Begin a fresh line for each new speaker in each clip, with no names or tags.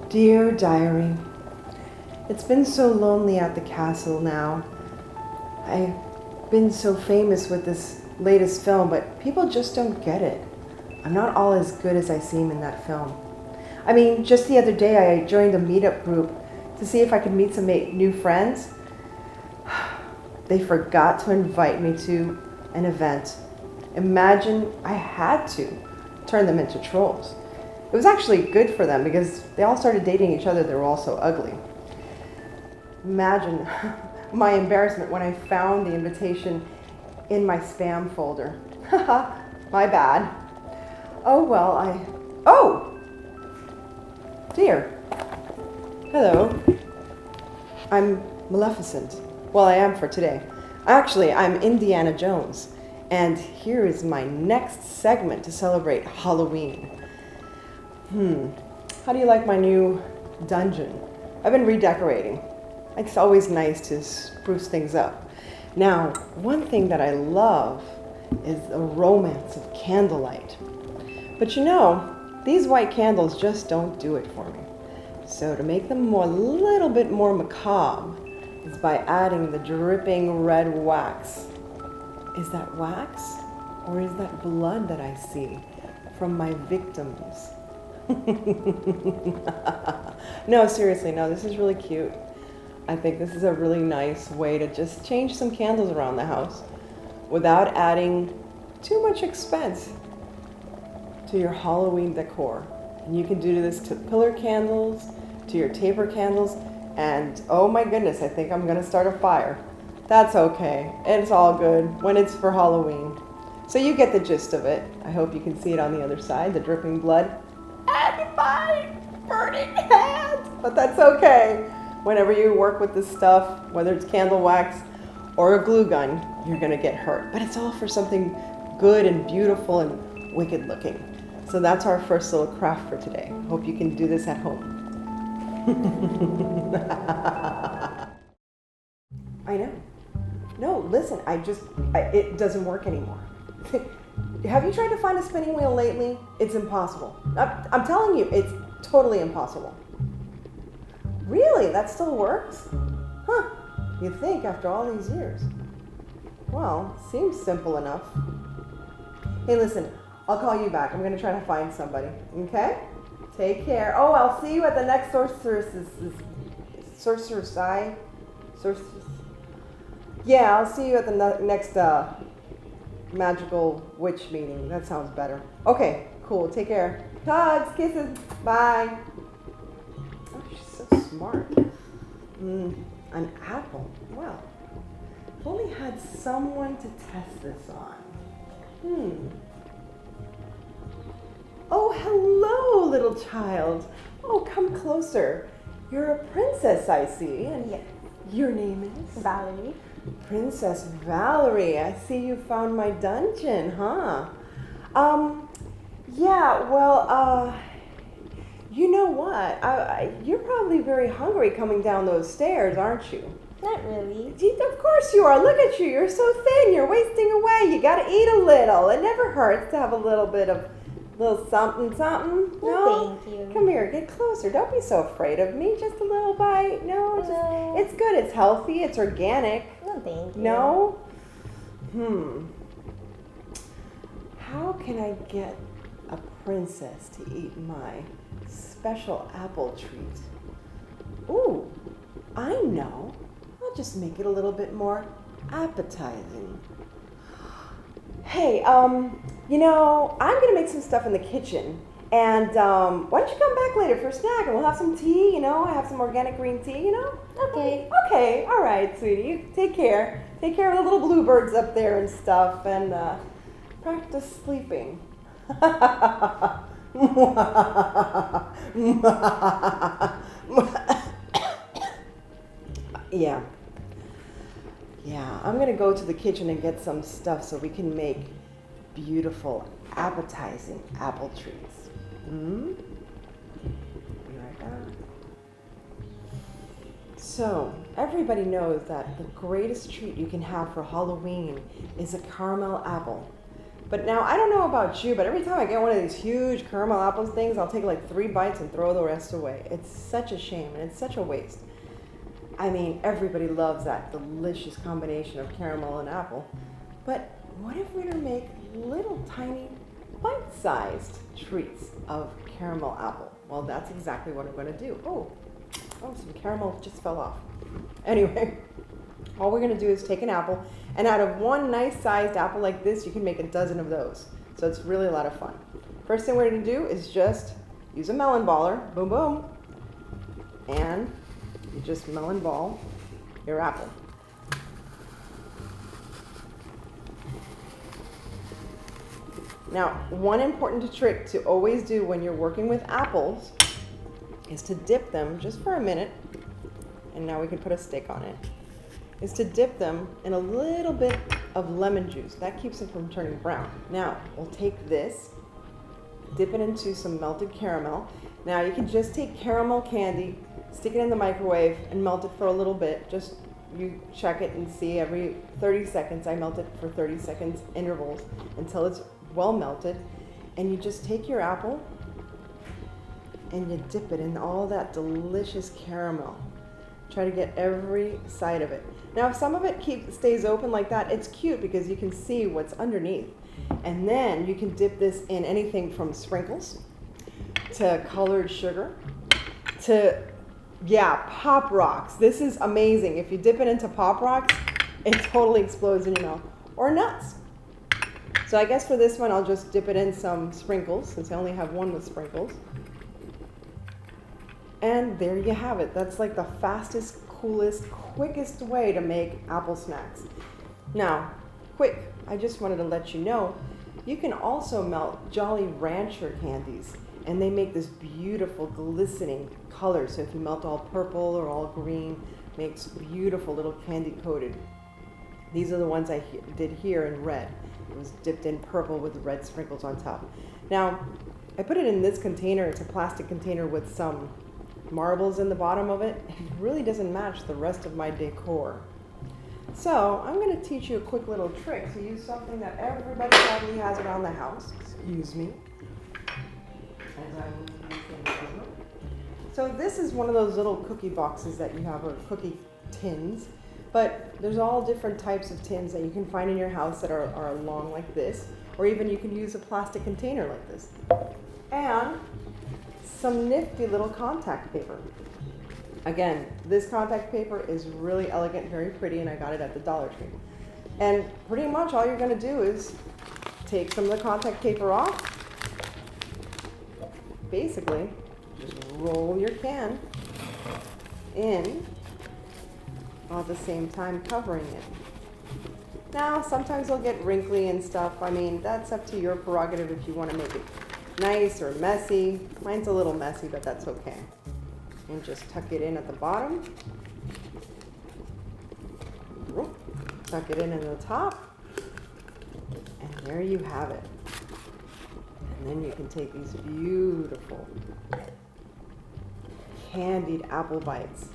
Dear Diary, it's been so lonely at the castle now. I've been so famous with this latest film, but people just don't get it. I'm not all as good as I seem in that film. I mean, just the other day I joined a meetup group to see if I could meet some new friends. They forgot to invite me to an event. Imagine I had to turn them into trolls. It was actually good for them because they all started dating each other. They were all so ugly. Imagine my embarrassment when I found the invitation in my spam folder. My bad. Oh, well, Oh! Dear. Hello. I'm Maleficent. Well, I am for today. Actually, I'm Indiana Jones. And here is my next segment to celebrate Halloween. How do you like my new dungeon? I've been redecorating. It's always nice to spruce things up. Now, one thing that I love is the romance of candlelight. But you know, these white candles just don't do it for me. So to make them a little bit more macabre is by adding the dripping red wax. Is that wax? Or is that blood that I see from my victims? No, seriously, no, this is really cute. I think this is a really nice way to just change some candles around the house without adding too much expense to your Halloween decor. And you can do this to pillar candles, to your taper candles, and oh my goodness, I think I'm gonna start a fire. That's okay, it's all good when it's for Halloween. So you get the gist of it. I hope you can see it on the other side, the dripping blood and my burning hands, but that's okay. Whenever you work with this stuff, whether it's candle wax or a glue gun, you're gonna get hurt. But it's all for something good and beautiful and wicked looking. So that's our first little craft for today. Hope you can do this at home. I know. No, listen, it doesn't work anymore. Have you tried to find a spinning wheel lately? It's impossible. I'm telling you, it's totally impossible. Really? That still works? Huh. You'd think after all these years. Well, seems simple enough. Hey, listen, I'll call you back. I'm going to try to find somebody. Okay? Take care. Oh, I'll see you at the next Yeah, I'll see you at the next magical witch meeting. That sounds better. Okay, cool. Take care. Hugs, kisses. Bye. Oh, she's so smart. An apple. Well, if only had someone to test this on. Oh, hello, little child. Oh, come closer. You're a princess, I see. And
Yes.
your name is?
Valerie.
Princess Valerie. I see you found my dungeon, huh? Yeah, well, you know what? You're probably very hungry coming down those stairs, aren't you?
Not really.
Gee, of course you are. Look at you. You're so thin. You're wasting away. You gotta eat a little. It never hurts to have a little bit of something.
No, thank you.
Come here. Get closer. Don't be so afraid of me. Just a little bite.
No.
It's good. It's healthy. It's organic.
No, thank you.
No? How can I get a princess to eat my special apple treat? Ooh, I know. I'll just make it a little bit more appetizing. Hey, you know, I'm gonna make some stuff in the kitchen. And why don't you come back later for a snack and we'll have some tea, you know? I have some organic green tea, you know?
Okay.
Okay, all right, sweetie. You take care. Take care of the little bluebirds up there and stuff, and practice sleeping. Yeah, I'm gonna go to the kitchen and get some stuff so we can make beautiful, appetizing apple treats. Be right back. So, everybody knows that the greatest treat you can have for Halloween is a caramel apple. But now, I don't know about you, but every time I get one of these huge caramel apple things, I'll take like 3 bites and throw the rest away. It's such a shame and it's such a waste. I mean, everybody loves that delicious combination of caramel and apple. But what if we were to make little tiny bite-sized treats of caramel apple? Well, that's exactly what I'm going to do. Oh, some caramel just fell off. Anyway, all we're going to do is take an apple, and out of one nice sized apple like this, you can make a dozen of those. So it's really a lot of fun. First thing we're going to do is just use a melon baller, boom, boom, and you just melon ball your apple. Now, one important trick to always do when you're working with apples is to dip them just for a minute, and now we can put a stick on it, is to dip them in a little bit of lemon juice. That keeps them from turning brown. Now, we'll take this, dip it into some melted caramel. Now, you can just take caramel candy, stick it in the microwave, and melt it for a little bit. Just you check it and see every 30 seconds. I melt it for 30 seconds intervals until it's well melted. And you just take your apple and you dip it in all that delicious caramel. Try to get every side of it. Now, if some of it stays open like that, it's cute because you can see what's underneath. And then you can dip this in anything from sprinkles to colored sugar to, Pop Rocks. This is amazing. If you dip it into Pop Rocks, it totally explodes in your mouth. Or nuts. So I guess for this one, I'll just dip it in some sprinkles, since I only have one with sprinkles. And there you have it. That's like the fastest, coolest, quickest way to make apple snacks. Now, quick, I just wanted to let you know, you can also melt Jolly Rancher candies, and they make this beautiful glistening color. So if you melt all purple or all green, makes beautiful little candy coated. These are the ones I did here in red. It was dipped in purple with red sprinkles on top. Now, I put it in this container. It's a plastic container with some marbles in the bottom of it. It really doesn't match the rest of my decor. So I'm going to teach you a quick little trick to use something that everybody probably has around the house. Excuse me. So this is one of those little cookie boxes that you have, or cookie tins. But there's all different types of tins that you can find in your house that are long like this, or even you can use a plastic container like this. And some nifty little contact paper. Again, this contact paper is really elegant, very pretty, and I got it at the Dollar Tree. And pretty much all you're going to do is take some of the contact paper off. Basically, just roll your can in while at the same time covering it. Now, sometimes it'll get wrinkly and stuff. I mean, that's up to your prerogative if you want to make it nice or messy. Mine's a little messy, but that's okay. And just tuck it in at the bottom. Tuck it in the top. And there you have it. And then you can take these beautiful candied apple bites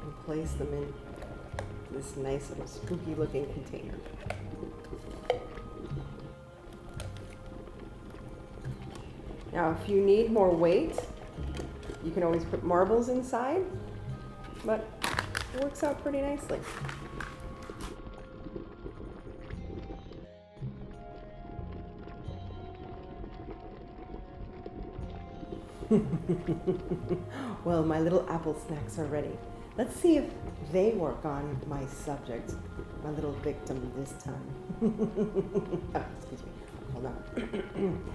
and place them in this nice little spooky looking container. Now, if you need more weight, you can always put marbles inside, but it works out pretty nicely. Well, my little apple snacks are ready. Let's see if they work on my subject, my little victim this time. Oh, excuse me. Hold on.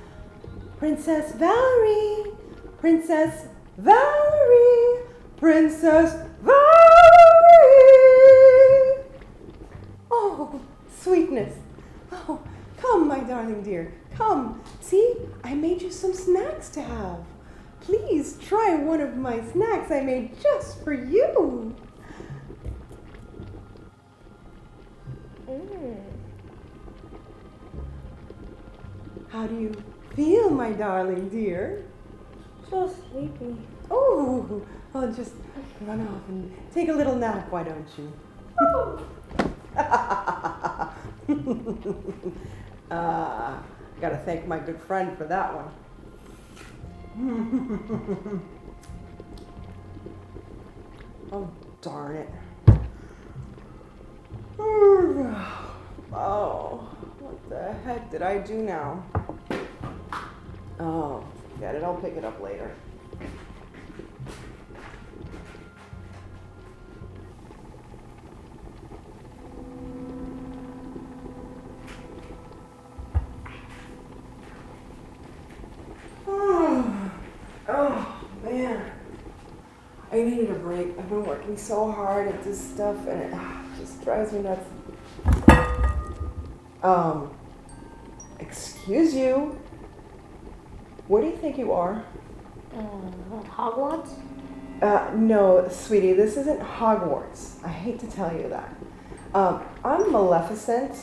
Princess Valerie! Princess Valerie! Princess Valerie! Oh, sweetness. Oh, come, my darling dear. Come. See, I made you some snacks to have. Please try one of my snacks I made just for you. How do you feel, my darling dear?
So sleepy.
Oh, well, just run off and take a little nap, why don't you? Gotta thank my good friend for that one. Oh, darn it. Oh, what the heck did I do now? Oh, forget it. I'll pick it up later. Oh, man. I needed a break. I've been working so hard at this stuff and it just drives me nuts. Excuse you. What do you think you are?
Hogwarts?
No, sweetie, this isn't Hogwarts. I hate to tell you that. I'm Maleficent,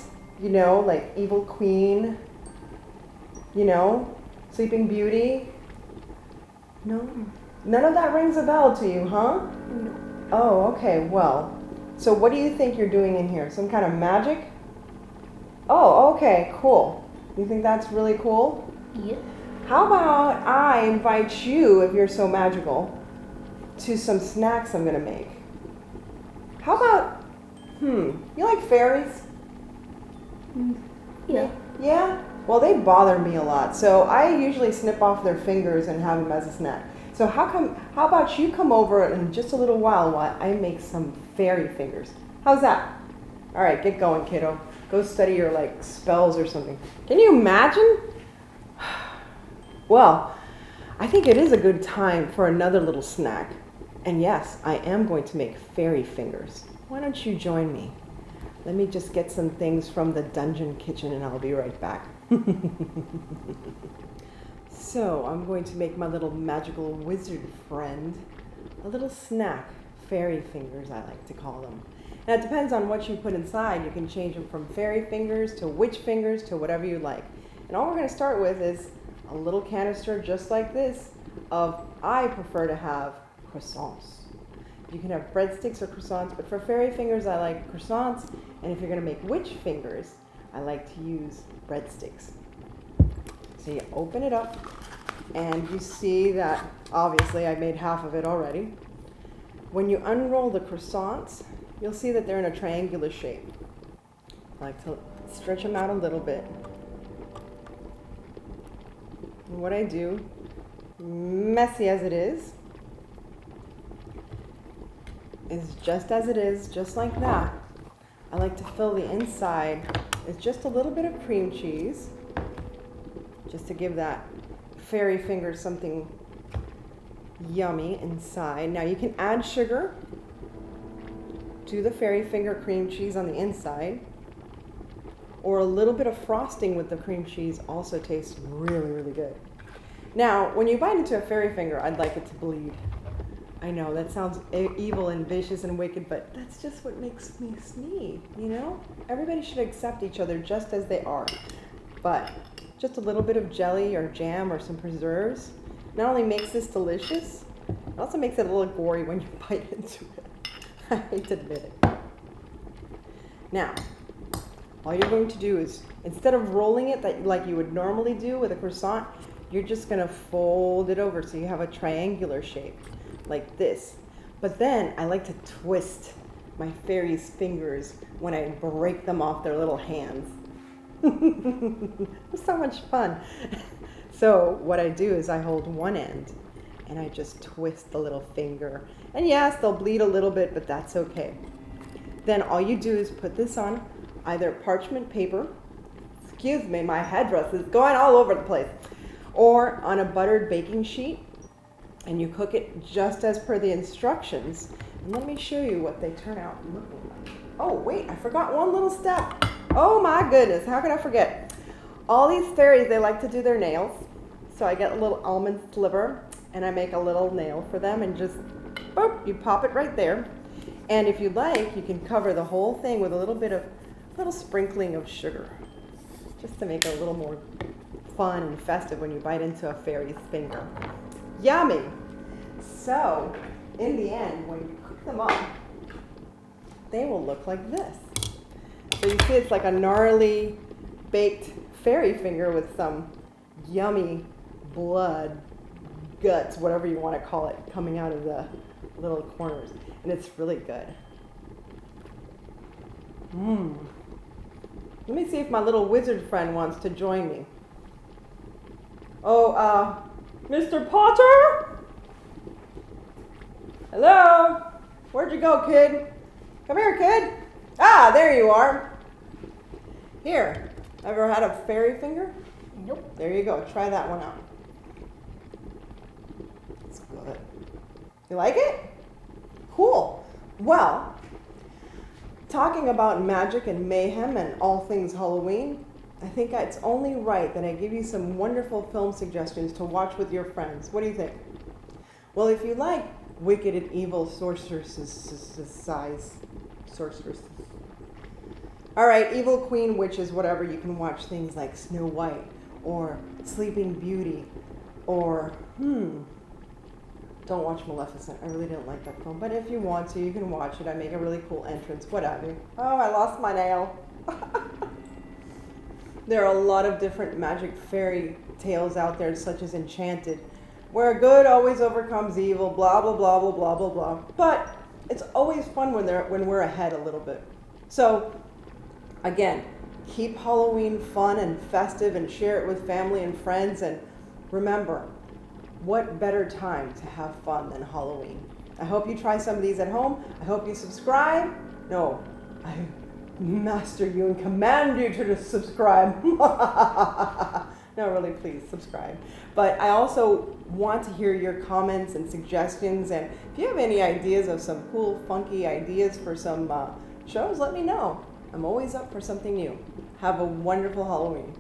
you know, like evil queen, you know, Sleeping Beauty. No? None of that rings a bell to you, huh?
No.
Oh, okay, well, so what do you think you're doing in here? Some kind of magic? Oh, okay, cool. You think that's really cool?
Yeah.
How about I invite you, if you're so magical, to some snacks I'm gonna make? How about, you like fairies?
Yeah.
Yeah? Well, they bother me a lot, so I usually snip off their fingers and have them as a snack. So how about you come over in just a little while I make some fairy fingers? How's that? All right, get going, kiddo. Go study your, like, spells or something. Can you imagine? Well, I think it is a good time for another little snack. And yes, I am going to make fairy fingers. Why don't you join me? Let me just get some things from the dungeon kitchen and I'll be right back. So I'm going to make my little magical wizard friend a little snack, fairy fingers I like to call them. Now it depends on what you put inside. You can change them from fairy fingers to witch fingers to whatever you like. And all we're going to start with is a little canister just like this of, I prefer to have croissants. You can have breadsticks or croissants, but for fairy fingers I like croissants, and if you're going to make witch fingers, I like to use breadsticks. So you open it up, and you see that, obviously, I made half of it already. When you unroll the croissants, you'll see that they're in a triangular shape. I like to stretch them out a little bit. And what I do, messy as it is just as it is, just like that. I like to fill the inside with just a little bit of cream cheese, just to give that fairy finger something yummy inside. Now you can add sugar to the fairy finger cream cheese on the inside, or a little bit of frosting with the cream cheese also tastes really, really good. Now, when you bite into a fairy finger, I'd like it to bleed. I know, that sounds evil and vicious and wicked, but that's just what makes me me, you know? Everybody should accept each other just as they are. But just a little bit of jelly or jam or some preserves not only makes this delicious, it also makes it a little gory when you bite into it. I hate to admit it. Now, all you're going to do is, instead of rolling it like you would normally do with a croissant, you're just going to fold it over so you have a triangular shape, like this. But then I like to twist my fairy's fingers when I break them off their little hands. It's so much fun. So what I do is I hold one end and I just twist the little finger. And yes, they'll bleed a little bit, but that's okay. Then all you do is put this on either parchment paper, excuse me, my headdress is going all over the place, or on a buttered baking sheet, and you cook it just as per the instructions. And let me show you what they turn out looking like. Oh wait, I forgot one little step. Oh my goodness, how could I forget? All these fairies, they like to do their nails. So I get a little almond sliver and I make a little nail for them and just, boop, you pop it right there. And if you like, you can cover the whole thing with a little sprinkling of sugar, just to make it a little more fun and festive when you bite into a fairy's finger. Yummy! So, in the end, when you cook them up, they will look like this. So you see it's like a gnarly baked fairy finger with some yummy blood, guts, whatever you want to call it, coming out of the little corners. And it's really good. Let me see if my little wizard friend wants to join me. Oh, Mr. Potter? Hello? Where'd you go, kid? Come here, kid. Ah, there you are. Here, ever had a fairy finger?
Nope.
There you go. Try that one out. It's good. You like it? Cool. Well, talking about magic and mayhem and all things Halloween, I think it's only right that I give you some wonderful film suggestions to watch with your friends. What do you think? Well, if you like wicked and evil sorceresses. All right, evil queen, witches, whatever, you can watch things like Snow White or Sleeping Beauty or, don't watch Maleficent. I really didn't like that film. But if you want to, you can watch it. I make a really cool entrance. Whatever. Oh, I lost my nail. There are a lot of different magic fairy tales out there, such as Enchanted, where good always overcomes evil, blah, blah, blah, blah, blah, blah, blah. But it's always fun when we're ahead a little bit. So, again, keep Halloween fun and festive and share it with family and friends. And remember, what better time to have fun than Halloween? I hope you try some of these at home. I hope you subscribe. No, I master you and command you to subscribe. No, really, please subscribe. But I also want to hear your comments and suggestions. And if you have any ideas of some cool, funky ideas for some shows, let me know. I'm always up for something new. Have a wonderful Halloween.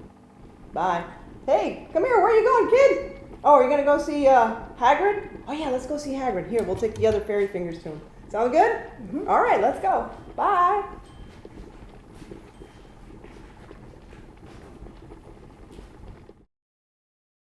Bye. Hey, come here. Where are you going, kid? Oh, are you going to go see Hagrid? Oh, yeah, let's go see Hagrid. Here, we'll take the other fairy fingers to him. Sound good? Mm-hmm. All right, let's go. Bye.